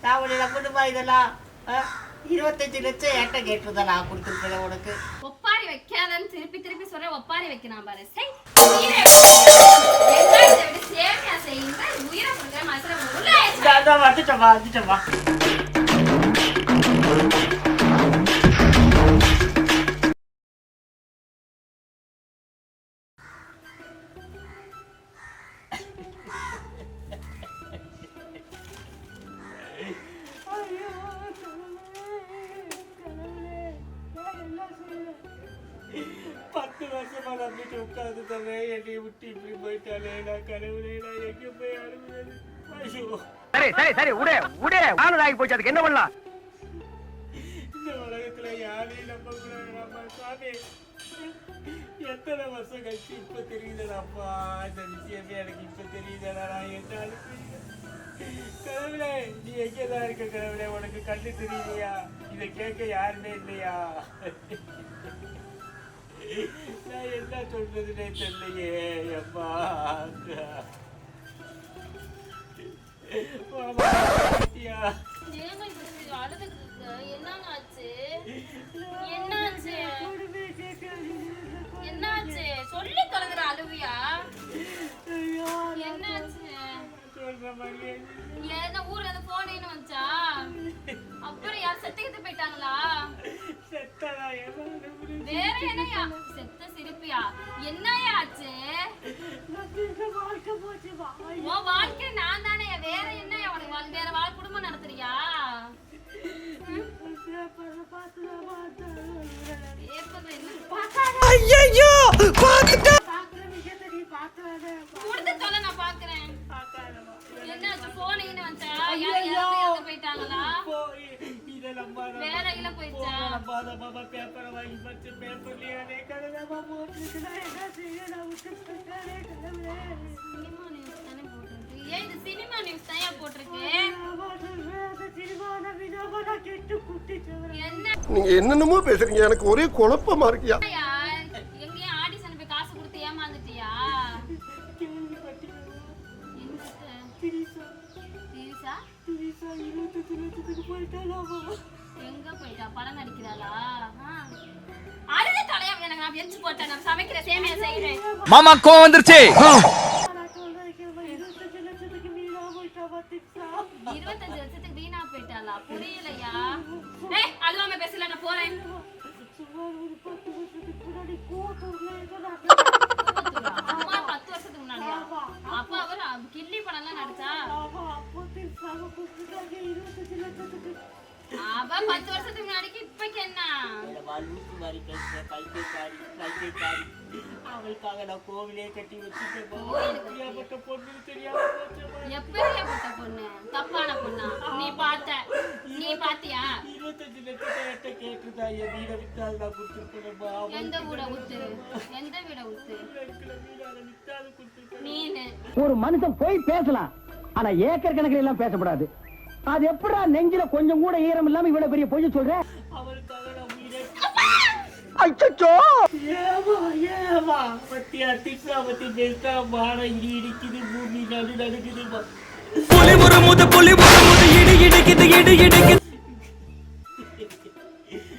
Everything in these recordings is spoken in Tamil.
நான் உன்னை குடும்பம் இதெல்லாம் 25 லட்சம் ஏட்ட கேட்டுதான் நான் கொடுத்துருப்பேன் உனக்கு. ஒப்பாரி வைக்காதன்னு திருப்பி திருப்பி சொல்றேன். ஒப்பாரி வைக்கிறான் பாரு. வந்துட்டமா நம்பிட்டு உட்காந்து தரேன். என்னை விட்டு இப்படி போயிட்டாலே நான் கடவுளே, நான் எங்க போய் அனுப்புறது? சரி உடே ஆனதாகி போச்சு. அதுக்கு என்ன பண்ணலாம்? இந்த உலகத்துல யாரையும் நம்ப கூடாது சாமி. எத்தனை வருஷம் கழிச்சு இப்ப தெரியுதுடாப்பா இந்த விஷயமே எனக்கு. இப்ப தெரியுதா நான் என்ன அனுப்புறேன்? கடவுளே நீ எங்கதான் இருக்க கடவுளே? உனக்கு கண்ணு தெரியலையா? இதை கேட்க யாருமே இல்லையா? நான் என்ன சொல்றதுன்னே தெரியலையே. அப்பா என்னாச்சு சொல்லி தொலைகிற அழுவியா? என்னாச்சு? ஏன்னா ஊர்ல இருந்து போனேன்னு வந்துச்சா? அப்புறம் யார் செத்துக்கிட்டு போயிட்டாங்களா? வேற என்னையா செத்த சிரிப்பியா? என்னையா ஆச்சு? உன் வாழ்க்கை நான் தானே. வேற என்ன உனக்கு? வேற வாழ் குடும்பம் நடத்துறியா? கொடுத்து சொல்ல நான் பாக்குறேன். என்னாச்சு? போனீங்கன்னு வந்துச்சா? யாரும் போயிட்டாங்களா? வேற இல்ல போயிடுச்சா? பேப்பரை வாங்கி பச்சு பேப்பர்லயே கலகமா போட்டுருக்குன்னா என்ன செய்ய? நான் விட்டு சினிமா நியூஸ் தானே போட்டிருக்கு. ஏன் இது சினிமா நியூஸ் தான் போட்டிருக்கு? நீங்க என்னென்னமோ பேசுறீங்க, எனக்கு ஒரே குழப்பமா இருக்கியா? எங்கேயும் ஆடிஷன் போய் காசு கொடுத்து ஏமாந்துட்டியா? எங்க போயிட்டா? படம் நடிக்கிறாளா? அழுது தலையா எனக்கு. நான் வெச்சு போட்டேன். நான் சமைக்கிற சேமியா செய்யறேன். மாமா கோவம் வந்துருச்சு. 25 லட்சத்துக்கு வீணா போயிட்டாளா? புரியலையா? ஏய் அழுவாம பேசல, நான் போறேன். 10 வருஷத்துக்கு முன்னாடியா? அப்பா அவர் கில்லி படம் எல்லாம் நடிச்சா? அவ 10 வருஷத்துக்கு முன்னாடிக்கு இப்பக்கு என்ன? அவளுக்காக நான் கோவிலே கட்டி வச்சுட்டேன். எப்படியாப்பட்ட பொண்ணு? தப்பான பொண்ணா? நீ பாத்தியா? 25 லட்சத்தை கேட்டுதா? என் வீட வித்தால் நான் கொடுத்துருப்பேன். எந்த வீட வித்து? நீனு ஒரு மனுஷன் போய் பேசலாம், ஆனா ஏக்கர் கணக்கில் எல்லாம் பேசக்கூடாது. அது எப்படா நெஞ்சில கொஞ்சம் கூட ஈரம் இல்லாம இவ்வளவு பெரிய பொய் சொல்ற? அவளுக்காக நான் வீடே அச்சச்சோ! ஏமா பத்தியா திட்டாமத்தி பேசா மான இடிக்குது, பூமி நடுக்குது. இடி இடிக்குது.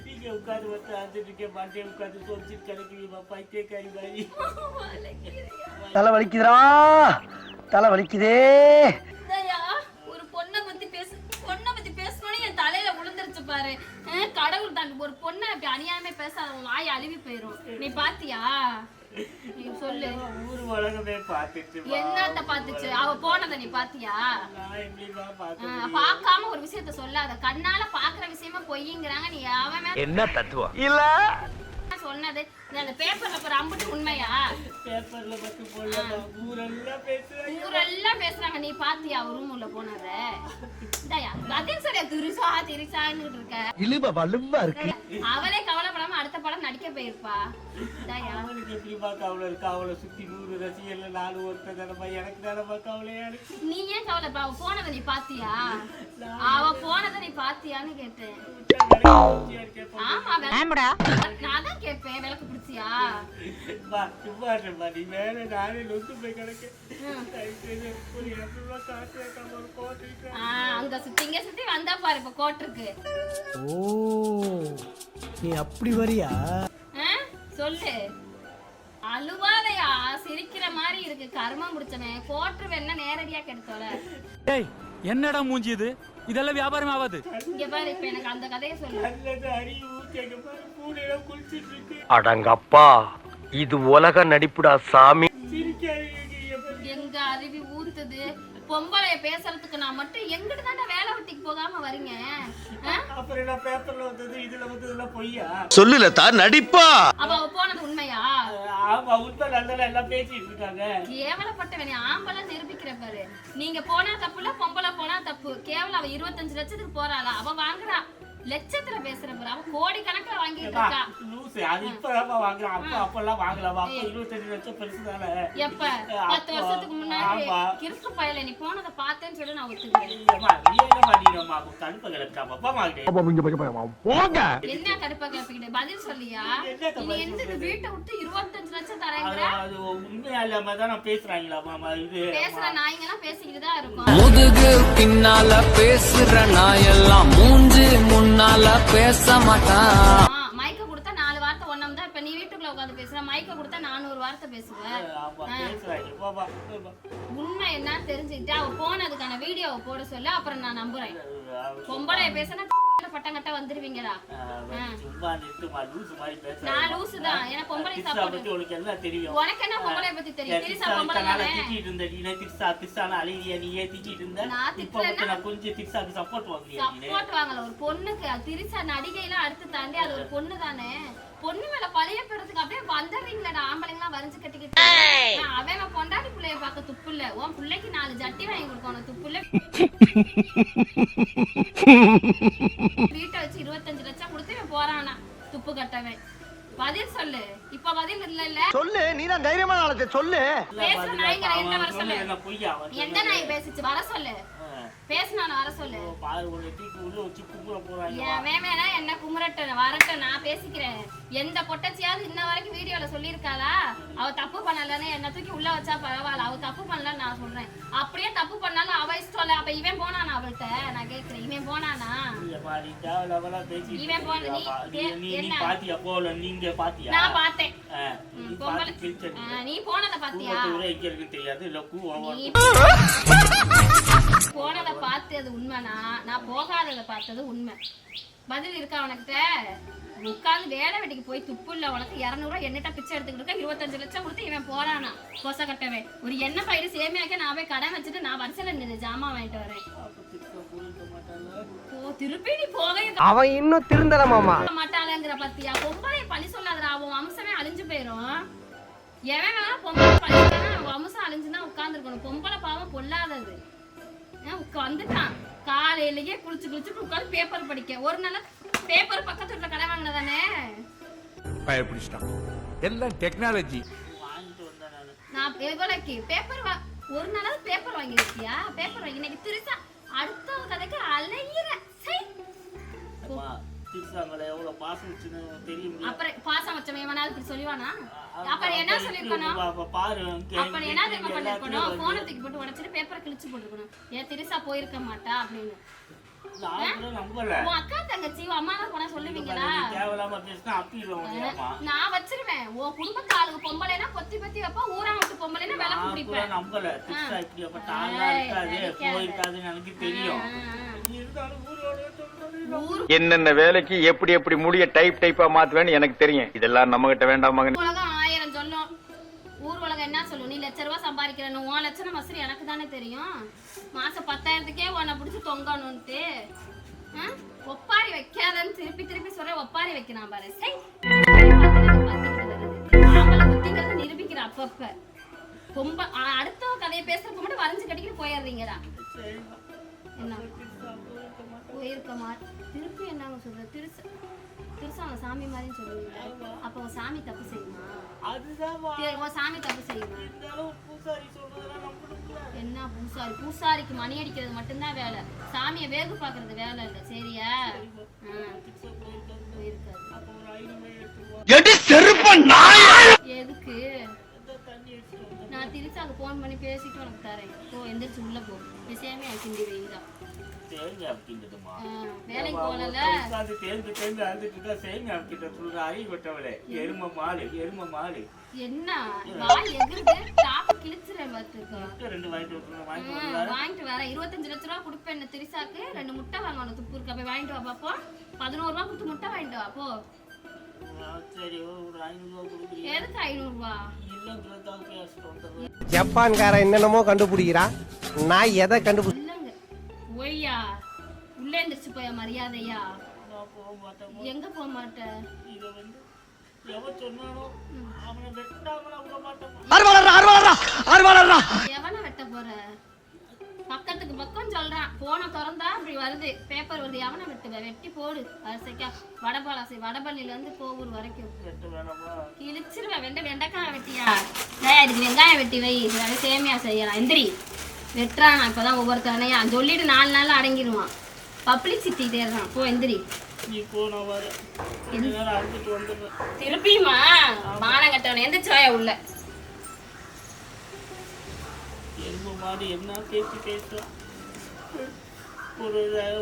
நீங்க உட்காந்து வந்து ஆஞ்சிட்டு மாட்டே உட்காந்து சொல்லிட்டு கிடைக்குவா பைத்தியக்காரி மாதிரி. தலை வலிக்குதுடா, தலை வலிக்குதே. ஒரு பொண்ணை பத்தி பேசணும்னு என் தலையில விழுந்துருச்சு பாரு. கடவுள் தான் ஒரு பொண்ணை அப்படி அநியாயமே பேசாத. உன் வாய் அழுவி போயிரும். நீ பாத்தியா? நீ சொல்லு. ஊர் உலகமே பாத்துச்சு. என்னத்த பாத்துச்சு? அவ போனதை நீ பாத்தியா? பாக்காம ஒரு விஷயத்த சொல்லாத. கண்ணால பாக்குற விஷயமா பொய்ங்கிறாங்க. நீ அவன் என்ன தத்துவம் இல்ல சொன்னது? அந்த பேப்பர்ல போற அம்புட்டு உண்மையா? பேப்பர்ல மட்டும் போடல, ஊரெல்லாம் பேசுறாங்க. நீ பாத்தியா ரூம் உள்ள போனத? டேய் கதின் சரியா திரிசான்னு இருக்க. இழுவ வலுவா இருக்கு. அவளே கவலைப்படாம அடுத்த படம் நடிக்க போயிருப்பா. டேய் அவளுக்கு எப்படிமா கவலை இருக்கு? அவளை சுத்தி 100 ரசிகர்ல 4 ஒருத்தர் தானமா. எனக்கு தானமா கவலையா இருக்கு. நீ ஏன் கவலைப்பா? அவ போனதை நீ பாத்தியா? அவ போனதை நீ பாத்தியான்னு கேட்டேன். ஆமா நான் தான் கேட்பேன். விளக்கு பிடிச்சியா? சும்மா இருப்பா, நீ வேற நானே நொந்து போய் கிடக்கேன். ஒரு 200 காசு வைக்காம ஒரு கோட் இருக்கு. அங்க சுத்தி இங்க சுத்தி வந்தா பாரு இப்ப கோட் இருக்கு. ஓ நீ அப்படி வரியா? சொல்லு. அழுவாதையா, சிரிக்கிற மாதிரி இருக்கு. கர்மம் முடிச்சவன் கோட்டு வேணா நேரடியா கெடுத்தோல. டேய் என்னடா மூஞ்சி இது? இதெல்லாம் வியாபாரம் ஆகாது. இங்க பாரு இப்ப எனக்கு அந்த கதையை சொல்லு. நல்லது அறிவு ஊத்திங்க பாரு, பூனையில குளிச்சிட்டு இருக்கு. அடங்கப்பா, இது உலக நடிப்புடா சாமி. சிரிக்காதீங்க. எங்க அருவி ஊத்துது. பொம்பளைய பேசுறதுக்கு நான் மட்டும் எங்கிட்டு தாண்டா வேலை வெட்டிக்கு போகாம வரீங்க? அப்புறம் என்ன பேப்பர்ல வந்தது, இதுல வந்ததுலாம் பொய்யா? சொல்லுல தான் நடிப்பா. அப்ப அவ போனது உண்மையா? ஆமா, உண்மை. நல்லா எல்லாம் பேசிட்டு இருக்காங்க. கேவலப்பட்டவனே ஆம்பளை நிரூபிக்கிற பாரு. நீங்க போனா தப்பு இல்ல, பொம்பளை போனா தப்பு. கேவலம் அவ 25 லட்சத்துக்கு போறாளா? அவ வாங்குறா லட்சத்துல பேசுற பாரு. அவ கோடி கணக்குல வாங்கிட்டு இருக்கா. லூசு, அது இப்பதான் வாங்குறான். அப்பெல்லாம் வாங்கலாம். அப்ப 25 லட்சம் பெருசுதானே. எப்ப 10 வருஷத்துக்கு முன்னாடி கிறுக்கு பயல நீ போனதை பார்த்தேன்னு சொல்லி நான் ஒத்துக்கிறேன். என்ன கடுப்பா கேப்பிக்கிட்டு பதில் சொல்லியா? நீ எந்த வீட்டை விட்டு 25 லட்சம் தரேங்கிற? உண்மையா இல்லாம தான் பேசுறாங்களா மாமா? இது பேசுற நாய்ங்கெல்லாம் பேசிக்கிட்டு தான் இருக்கும். முதுகு பின்னால பேசுற நாயெல்லாம் மூஞ்சி முன்னால பேச மாட்டான். மைக்க கொடுத்தா 4 வார்த்தை ஒண்ணம் தான். இப்ப நீ வீட்டுக்குள்ள உட்காந்து பேசுற, மைக்க கொடுத்தா 400 வார்த்தை பேசுவ. உண்மை என்ன தெரிஞ்சுக்கிட்டு அவ போனதுக்கான வீடியோவை போட சொல்ல, அப்புறம் நான் நம்புறேன். பொம்பளை பேசினா பட்டங்கட்ட வந்துருவீங்களா? நான் லூசு தான். ஏன்னா பொம்பளை சாப்பிட்டு உனக்கு என்ன தெரியும்? உனக்கு என்ன பொம்பளை பத்தி தெரியும்? திரிசா பொம்பளை தானே. திட்டிட்டு இருந்த நீ திரிசான அழகிய நீயே திட்டிட்டு இருந்த. நான் திட்டல, நான் கொஞ்சம் திரிசாக்கு சப்போர்ட் வாங்குறியா? சப்போர்ட் வாங்கல. ஒரு பொண்ணுக்கு திரிசா நடிகைலாம் அடுத்து தாண்டி அது ஒரு பொண்ணு தானே. பொண்ணு மேல பழைய பெறதுக்கு அப்படியே வந்துடுறீங்களா? ஆம்பளைங்களாம் வரைஞ்சு கட்டிக்கிட்டு அவன் பொண்டாடி பிள்ளைய பார்க்க துப்பு இல்ல. உன் பிள்ளைக்கு 4 ஜட்டி வாங்கி கொடுக்கணும் துப்பு இல்ல. வீட்டை வச்சு 25 லட்சம் கொடுத்து இவன் போறானா துப்பு கட்டவன். பதில் சொல்லு. இப்ப பதில் இல்ல. சொல்லு, நீ தான் தைரியமான ஆளு. சொல்லு. பேசுற நாய்ங்க என்ன வர சொல்லு. எந்த நாய் பேசிச்சு வர சொல்லு. பேசினாலும் வர சொல்லு. என்ன குமுறட்ட வரட்டும், நான் பேசிக்கிறேன். எந்த பொட்டச்சியாவது இன்ன வரைக்கும் வீடியோல சொல்லியிருக்காளா அவ தப்பு பண்ணலன்னு? என்ன தூக்கி உள்ள வச்சா பரவாயில்ல, அவ தப்பு பண்ணலன்னு நான் சொல்றேன். அப்படியே தப்பு பண்ணாலும் அவ இஷ்டம் இல்ல. அப்ப இவன் போனானா அவள்கிட்ட? நான் கேக்குறேன், இவன் போனானா? இவன் போன நான் பார்த்தேன். நீ போனதை பாத்தியா? போனதை பார்த்தது உண்மைனா நான் போகாததை பார்த்தது உண்மை. பதில் இருக்கா உனக்கிட்ட? உட்காந்து வேலை வெட்டிக்கு போய் துப்பு இல்ல. உனக்கு 200 ரூபாய் எண்ணெட்டா பிச்சை எடுத்துக்கிட்டு 25 லட்சம் கொடுத்து இவன் போறானா கொச கட்டவே? ஒரு எண்ணெய் பயிர் சேமியாக்க நான் போய் கடை வச்சுட்டு நான் வரிசையில ஜாமான் வாங்கிட்டு வரேன். திருப்பி நீ போக அவன் இன்னும் திருந்தல மாமா மாட்டாளங்கிற பத்தியா? பொம்பளை பழி சொல்லாதடா, அவன் வம்சமே அழிஞ்சு போயிரும். எவன் வேணா பொம்பளை பழி சொன்னா வம்சம் அழிஞ்சுதான் உட்கார்ந்துருக்கணும். பொம்பளை பாவம் பொல்லாதது. வந்துட்டான் காலையிலேயே குளிச்சு உட்காந்து பேப்பர் படிக்க. ஒரு நாள் பேப்பர் பக்கத்து வீட்டுல கடை வாங்கினதானே பயப்பிடிச்சிட்டான். எல்லாம் டெக்னாலஜி. நான் எவ்வளவுக்கு பேப்பர் ஒரு நாளாவது பேப்பர் வாங்கிருக்கியா? பேப்பர் வாங்கி இன்னைக்கு திருசா அடுத்த கதைக்கு அலையிற. அப்புறம் பாசம் வச்சவன் எவனாவது இப்படி சொல்லுவானா? அப்புறம் என்ன சொல்லிருக்கணும்? அப்புறம் என்ன தெரியுமா பண்ணிருக்கணும்? போனை தூக்கி போட்டு உடைச்சிட்டு பேப்பரை கிழிச்சு போட்டுக்கணும். ஏன் திரிசா போயிருக்க மாட்டா அப்படின்னு. அக்கா தங்கச்சி அம்மா தான் போனா சொல்லுவீங்களா? நான் வச்சிருவேன். உன் குடும்பத்து ஆளுக்கு பொம்பளைனா பொத்தி வைப்பா, ஊரா விட்டு பொம்பளைனா விளக்கு பிடிப்பேன். என்னென்ன வேலைக்கு எப்படி எப்படி முடிய டைப்பா மாத்துவேன்னு எனக்கு தெரியும். இதெல்லாம் நம்ம கிட்ட வேண்டாம். உலகம் 1000 சொல்லும். ஊர் உலகம் என்ன சொல்லும்? நீ லட்ச ரூபாய் சம்பாதிக்கிறேன்னு 1 லட்சம் மசரி எனக்கு தானே தெரியும். மாசம் 10,000க்கே உன்னை பிடிச்சி தொங்கணும்ட்டு ஒப்பாரி வைக்காதன்னு திருப்பி சொல்ற. ஒப்பாரி வைக்கிறான் பாரு. ஆம்பளை புத்திங்கிறத நிரூபிக்கிற அப்பப்ப. அடுத்த கதையை பேசுறப்ப மட்டும் வரைஞ்சு கட்டிக்கிட்டு போயிடுறீங்கடா. என்ன போயிருக்க மாட்டேன். திருப்பி என்னங்க சொல்ற? திருசா சாமி மாதிரின்னு சொல்லுவீங்க. அப்போ சாமி தப்பு செய்யுமா? சாமி தப்பு செய்யுமா? என்ன பூசாரி? பூசாரிக்கு மணி அடிக்கிறது மட்டும்தான் வேலை. சாமியை வேகு பாக்குறது வேலை இல்லை. சரியா? போயிருக்காது. இனிமே எடுத்துருவா. எதுக்கு நான் திரிசாக்கு ஃபோன் பண்ணி பேசிட்டு உனக்கு தரேன். போ எந்திரிச்சு உள்ள போ. விஷயமே கிண்டி வைங்க. தேங்க அப்படின்றதுமா வேலைக்கு போகல. உட்காந்து தேர்ந்து அழுதுட்டு இருக்கா. சேங்க அப்படின்ற சொல்ற அறிவு விட்டவளே. எரும மாடு என்ன வாய் எகுறுது. டாப் கிழிச்சிரேன் பாத்துக்கோ. ரெண்டு வாங்கிட்டு வரணும். வாங்கிட்டு வரேன். 25 லட்ச ரூபா கொடுப்பேன் என்ன திரிசாக்கு. 2 முட்டை வாங்கணும். துப்பு இருக்க போய் வாங்கிட்டு வா பாப்போம். 11 ரூபா கொடுத்து முட்டை வாங்கிட்டு வா போ. சரி ஒரு 500 ரூபா கொடுக்குறீங்க. எதுக்கு 500 ரூபா? இல்லங்கிறதா பேசிட்டு வந்துடுறேன். ஜப்பான்கார என்னென்னமோ கண்டுபிடிக்கிறா, நான் எதை கண்டுபிடி இல்லங்க ஒய்யா உள்ளே எந்திரிச்சு போயா மரியாதையா. நான் போக மாட்டேன். எங்க போக மாட்டேன்? இதை வந்து எவன் சொன்னானோ அவனை வெட்டாமல விட மாட்டேன். எவனை வெட்ட போற? பக்கத்துக்கு பக்கம் சொல்றான். போன திறந்தா அப்படி வருது பேப்பர் வருது. எவனை வெட்டுவ? வெட்டி போடு. வரிசைக்கா வடபள்ளியில இருந்து கோவூர் வரைக்கும் வெட்ட வேணாமா? கிழிச்சிருவேன். வெண்டைக்காய் வெட்டியா? இதுக்கு வெங்காயம் வெட்டி வை. இதோட சேமியா செய்யலாம். எந்திரி வெட்டுறான். நான் இப்பதான் ஒவ்வொருத்தவனையா சொல்லிட்டு 4 நாள்ல அடங்கிடுவான். பப்ளிசிட்டி தேடுறான். போ எந்திரி. நீ போ நான் வரேன். கொஞ்ச நேரம் அழுதுட்டு வந்துடுறேன். திருப்பியுமா? மானம் கட்டவன எந்திரிச்சோயா உள்ள. எருமை மாதிரி என்ன பேசுறான்.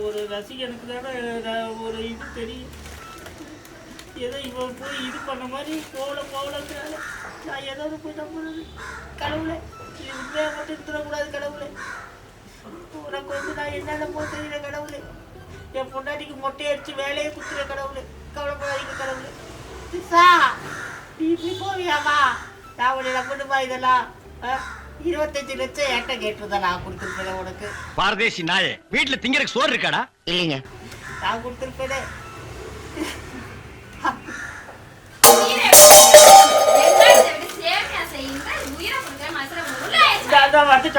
ஒரு ரசிகனுக்கு தானே ஒரு இது தெரியும். ஏதோ இவன் போய் இது பண்ண மாதிரி போகலங்கிறால நான் ஏதாவது போய் நம்புறது. கடவுளே இது உண்மையா மட்டும் இருந்துடக்கூடாது. கடவுளே உனக்கு வந்து நான் என்னென்ன போ தெரியல. கடவுளே என் பொண்டாட்டிக்கு மொட்டை அடிச்சு வேலையை குத்துற. கடவுளே கவலைப்படாதீங்க. கடவுளே திரிசா நீ போவியாமா? நான் உன்னை நம்பணுமா? இதெல்லாம் 25 லட்சம் ஏட்ட கேட்டுதான் நான் கொடுத்துருப்பேன் உனக்கு. பாரதேசி நாயே, வீட்டுல திங்கறதுக்கு சோறு இருக்காடா? இல்லைங்க. நான் கொடுத்துருப்பேனே.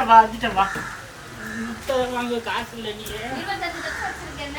வந்துட்டமா முட்டை வாங்க காசு இல்லை. நீ 25 லட்சம் வச்சிருக்கேன்.